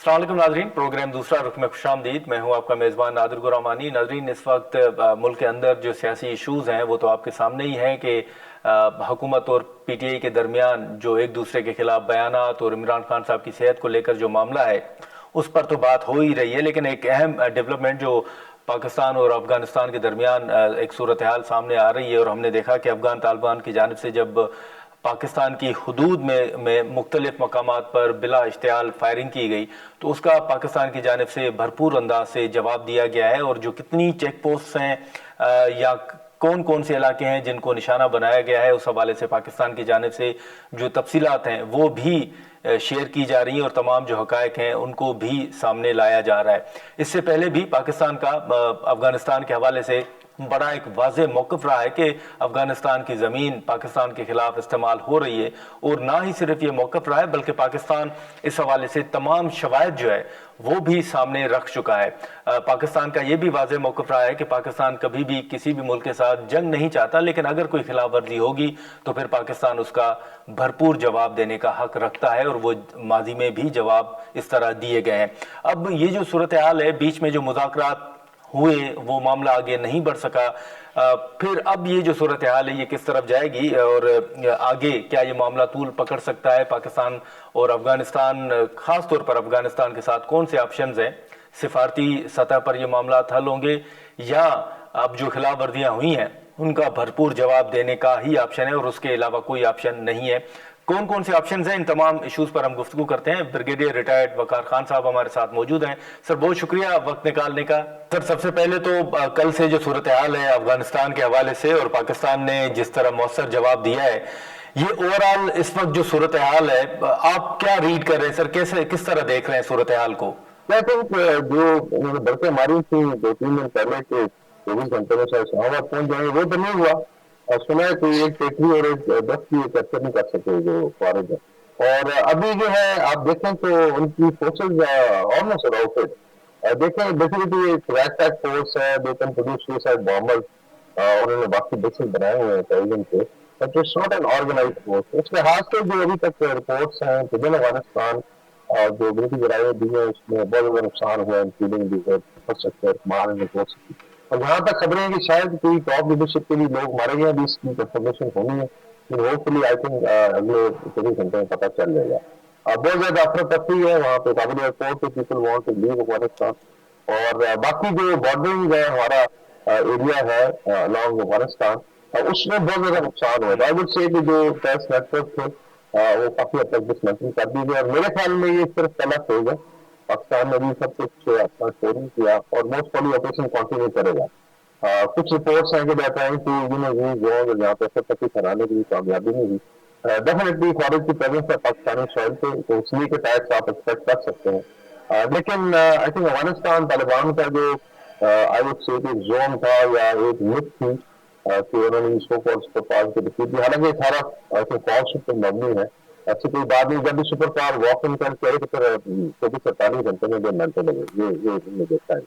अस्सलाम वालेकुम नाजरीन, प्रोग्राम दूसरा रुख में खुशामदीद। मैं हूं आपका मेज़बान नादिर गुरामानी। नाजरीन, इस वक्त मुल्क के अंदर जो सियासी इशूज़ हैं वो तो आपके सामने ही हैं कि हुकूमत और पीटीआई के दरमियान जो एक दूसरे के खिलाफ बयानात और इमरान खान साहब की सेहत को लेकर जो मामला है उस पर तो बात हो ही रही है, लेकिन एक अहम डेवलपमेंट जो पाकिस्तान और अफगानिस्तान के दरमियान एक सूरत हाल सामने आ रही है, और हमने देखा कि अफगान तालिबान की जानिब से जब पाकिस्तान की हदूद में मुख्तलिफ मकामात पर बिला इश्तियाल फायरिंग की गई तो उसका पाकिस्तान की जानिब से भरपूर अंदाज से जवाब दिया गया है। और जो कितनी चेक पोस्ट हैं या कौन कौन से इलाके हैं जिनको निशाना बनाया गया है, उस हवाले से पाकिस्तान की जानिब से जो तफसीलात हैं वो भी शेयर की जा रही हैं और तमाम जो हकायक हैं उनको भी सामने लाया जा रहा है। इससे पहले भी पाकिस्तान का अफगानिस्तान के हवाले से बड़ा एक वाज़ेह मौक़िफ़ रहा है कि अफगानिस्तान की ज़मीन पाकिस्तान के ख़िलाफ़ इस्तेमाल हो रही है, और ना ही सिर्फ ये मौक़िफ़ रहा है बल्कि पाकिस्तान इस हवाले से तमाम शवाहिद जो है वो भी सामने रख चुका है। पाकिस्तान का ये भी वाज़ेह मौक़िफ़ रहा है कि पाकिस्तान कभी भी किसी भी मुल्क के साथ जंग नहीं चाहता, लेकिन अगर कोई खिलाफ वर्जी होगी तो फिर पाकिस्तान उसका भरपूर जवाब देने का हक रखता है, और वो माजी में भी जवाब इस तरह दिए गए हैं। अब ये जो सूरत हाल है, बीच में जो मुज़ाकरात हुए वो मामला आगे नहीं बढ़ सका, फिर अब ये जो सूरत हाल है ये किस तरफ जाएगी और आगे क्या ये मामला तूल पकड़ सकता है? पाकिस्तान और अफगानिस्तान, ख़ास तौर पर अफगानिस्तान के साथ कौन से ऑप्शंस हैं? सिफारती सतह पर ये मामला हल होंगे या अब जो खिलाफ वर्जियाँ हुई हैं उनका भरपूर जवाब देने का ही ऑप्शन है और उसके अलावा कोई ऑप्शन नहीं है? कौन कौन से ऑप्शंस हैं, इन तमाम इश्यूज पर हम गुफ्तगू करते हैं। ब्रिगेडियर रिटायर्ड वकार खान साहब हमारे साथ मौजूद हैं। सर, बहुत शुक्रिया वक्त निकालने का। सर, सबसे पहले तो कल से जो सूरत हाल है अफगानिस्तान के हवाले से और पाकिस्तान ने जिस तरह मौसर जवाब दिया है, ये ओवरऑल इस वक्त जो सूरत हाल है आप क्या रीड कर रहे हैं सर? कैसे किस तरह देख रहे हैं सूरत हाल को? मैं थिंक जो बरतें मारी थी 2-3 दिन पहले के 24 घंटे में शायद शाहबाद पहुंच जाएंगे, वो तो नहीं हुआ। और सुना है कोई एक टेकरी और एक 10 की कैप्चर नहीं कर सके जो फौरन है। और अभी जो है आप देखें तो उनकी फोर्सेज ऑलमोस्ट आउटेड। देखें बेसिकली एक रैट फोर्स है, they can produce suicide bombers, उन्होंने बाकी बेसिस बनाए हुए हैं टेररिज्म के, but it's not an organised force. उसके हाथ से जो अभी तक रिपोर्ट्स हैं विदिन अफगानिस्तान और जो ब्रिटिश राय दी है उसमें बहुत ज्यादा नुकसान हुआ है, इंक्लूडिंग इंफ्रास्ट्रक्चर मारने में। और जहाँ तक खबरें हैं कि शायद कोई टॉप लीडरशिप के भी लोग मारे गए, अभी इसकी कंफर्मेशन होनी है, होपफुली आई थिंक अगले 24 घंटे में पता चल जाएगा। बहुत ज्यादा अफरा तफरी है वहाँ पे काबुल एयरपोर्ट पे, people want to leave Afghanistan. और बाकी जो बॉर्डरिंग है हमारा एरिया है अलॉन्ग अफगानिस्तान, उसमें बहुत ज्यादा नुकसान हुआ। आई वुड से कि जो टेस्ट नेटवर्क थे वो काफी हद तक डिसमेंटल कर दी गई, और मेरे ख्याल में ये सिर्फ पहला फेज है। पाकिस्तान ने भी सब कुछ अपना स्टोरिंग किया और मोस्ट प्रॉब्ली ऑपरेशन कंटिन्यू करेगा। कुछ रिपोर्ट्स हैं कि बताएं कि जोन जहाँ पे तक कराने की कामयाबी नहीं हुई, डेफिनेटली फॉरेन की प्रेजेंस है पाकिस्तानी सॉइल पे, तो इसलिए के टैक्स आप एक्सपेक्ट कर सकते हैं। लेकिन आई थिंक अफगानिस्तान तालिबान का जो आई वुड से एक जोन था या एक मिथ थी कि उन्होंने इसको सुपर पावर की डिफीट दी, हालांकि सारा आई थिंक फॉल्स पे मबनी है। ऐसी कोई बात नहीं, जब भी सुपर पावर वॉक इन करके आई तो फिर 24-48 घंटे में जो मेंटल लगे ये देखता है।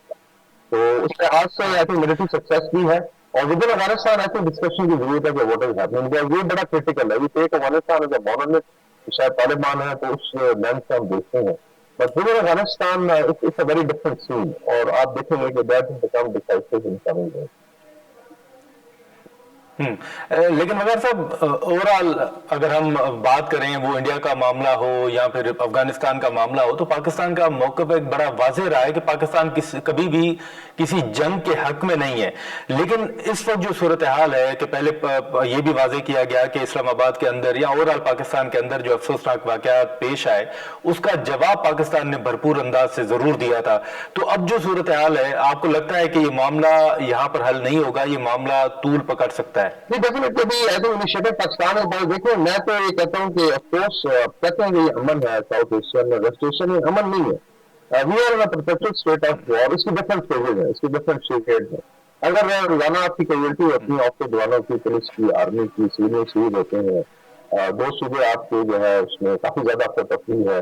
तो उसके हाथ से आई थिंक मिलिट्री सक्सेस भी है, और with in Afghanistan I think discussion की जरूरत है कि व्हाट इज हैपनिंग, बिकॉज़ ये बड़ा क्रिटिकल है। ये take Afghanistan as a monolith, शायद तालिबान है तो उस लेंस से हम देखते हैं, but within Afghanistan it's a very different scene, और आप देखेंगे कि that will become decisive in coming days. लेकिन मगर साहब, ओवरऑल अगर हम बात करें वो इंडिया का मामला हो या फिर अफगानिस्तान का मामला हो, तो पाकिस्तान का मौक़िफ़ एक बड़ा वाज़ेह रहा है कि पाकिस्तान कभी भी किसी जंग के हक में नहीं है। लेकिन इस वक्त जो सूरत हाल है कि पहले ये भी वाज़ेह किया गया कि इस्लामाबाद के अंदर या ओवरऑल पाकिस्तान के अंदर जो अफसोसनाक वाक़यात पेश आए उसका जवाब पाकिस्तान ने भरपूर अंदाज से ज़रूर दिया था। तो अब जो सूरत हाल है, आपको लगता है कि ये मामला यहाँ पर हल नहीं होगा, ये मामला तूल पकड़ सकता है? नहीं, डेफिनेटली भी आई थिंक इनिशिएटिव पाकिस्तान है। देखो, मैं तो ये कहता हूँ कि ऑफकोर्स कहते हैं कि ये अमन है साउथ एशिया में, वेस्ट एशिया में अमन नहीं है। We are in a perpetual state of war. इसकी डिफरेंट फेजेज है, इसकी डिफरेंट शेड है। अगर रोजाना आपकी कैजुअलिटी होती है, आपके जवानों की, पुलिस की, आर्मी की, सीनियर शहीद होते हैं, दो सूबे आपके जो है उसमें काफी ज्यादा तफरी है,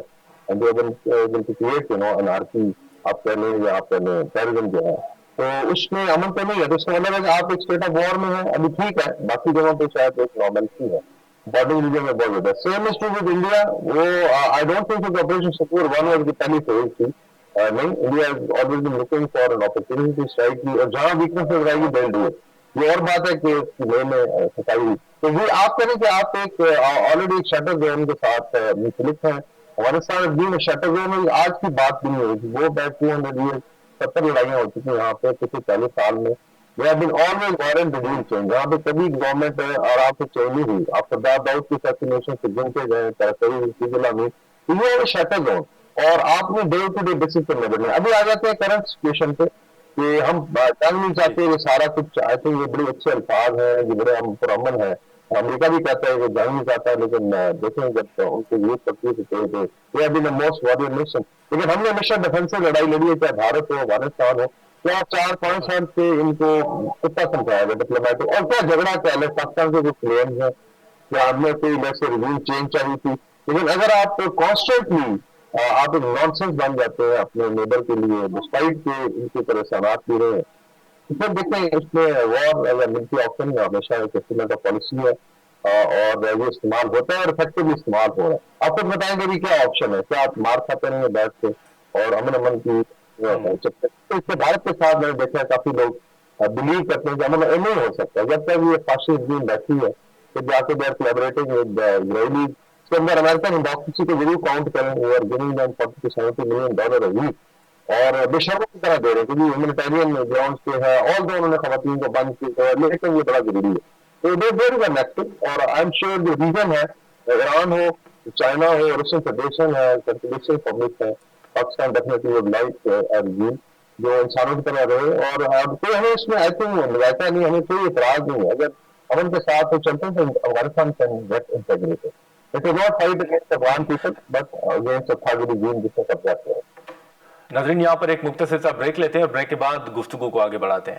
क्रिएट अनार्की आप कह लें या आप कह लें टेररिज्म जो है, तो उसमें अमन तो नहीं है। तो इसका मतलब है कि आप एक स्टेट ऑफ वॉर में है, अभी ठीक है, बाकी जगहों पे शायद एक नॉर्मलिटी है। बॉर्डरिंग रीजन में बहुत ज्यादा। Same is true with India. वो आई डोंट थिंक ऑपरेशन सुकूर वन वाज द पहली फेज थी। नहीं, India has always been looking for an opportunity to strike की, और जहां वीकनेसेस रहेगी they'll do it। ये और बात है कि ले में सफाई हुई तो ये आप करें कि आप एक ऑलरेडी एक शटर जोन के साथ मुंसलिक हैं। हमारे साथ भी शटर जोन में आज की बात भी नहीं होगी, वो बैक 200 ईयर 70 लड़ाइयाँ हो चुकी हैं यहाँ पे पिछले 40 साल में। They have been always warrant the real change। यहाँ पे कभी गवर्नमेंट आराम से चेंज नहीं हुई। आफ्टर दाऊद की असैसिनेशन से गिनते गए में ये शटर जोन, और आपने डे टू डे बेसिस पे नजर अभी आ जाते हैं करंट सिचुएशन पे कि हम जान नहीं चाहते ये सारा कुछ। आई थिंक ये बड़े अच्छे अल्फाज हैं, ये बड़े हम पुरअमन है। अमेरिका भी कहता है कि जान नहीं चाहता है, लेकिन देखें जब उनकी यूथ करती है तो ये अभी मोस्ट वॉरियर नेशन। लेकिन हमने हमेशा डिफेंसिव लड़ाई लड़ी है, चाहे भारत हो अफगानिस्तान हो। क्या 4-5 साल से इनको कितना समझाया गया डिप्लोमेटिक, और क्या झगड़ा क्या है पाकिस्तान के कुछ क्लेम्स हैं कि हमने कोई वैसे रिव्यू चेंज चाहिए थी। लेकिन अगर आप कॉन्स्टेंटली आप एक नॉनसेंस बन जाते हैं अपने नेबर के लिए, डिस्पाइट के इनकी तरह सनात भी रहे हैं, तो फिर देखें इसमें वॉर या मिलिट्री ऑप्शन हमेशा एक एस्टिमेट ऑफ पॉलिसी है, और ये इस्तेमाल होता है और इफेक्टिवली इस्तेमाल हो रहा है। आप खुद बताएंगे भी क्या ऑप्शन है, क्या आप मार खाते रहेंगे बैठ के और अमन की तो इससे भारत के साथ मैंने देखा है काफी लोग बिलीव करते हैं कि अमन नहीं हो सकता जब तक ये फासिस्ट टीम बैठी है। तो जाके देर कोलैबोरेटिंग विद इजरायली, इसके अंदर अमेरिकन हिंदुस्तानी को जरूर काउंट करें, वो are giving them $40-70 million a week, और बेशर्मों की तरह दे रहे हैं क्योंकि ह्यूमैनिटेरियन ग्राउंड पे है। ऑल दो उन्होंने खवातीन को बंद किया, लेकिन ये बड़ा जरूरी है। तो दे वेरी कनेक्टेड, और आई एम श्योर जो रीजन है, ईरान हो, चाइना हो, रूसियन फेडरेशन है, कंट्रीब्यूशन पब्लिक है, Pakistan definitely would like a regime जो इंसानों की तरह रहे। और अब कोई हमें इसमें आई थिंक निराशा नहीं, हमें कोई एतराज नहीं है अगर अमन के साथ वो चलते हैं तो Afghanistan can get integrated. It is not fight against Afghan people but against a थागी regime जिसमें कब्जा किया है। नाज़रीन, यहाँ पर एक मुख्तसर सा ब्रेक लेते हैं और ब्रेक के बाद गुफ्तगू को आगे बढ़ाते हैं।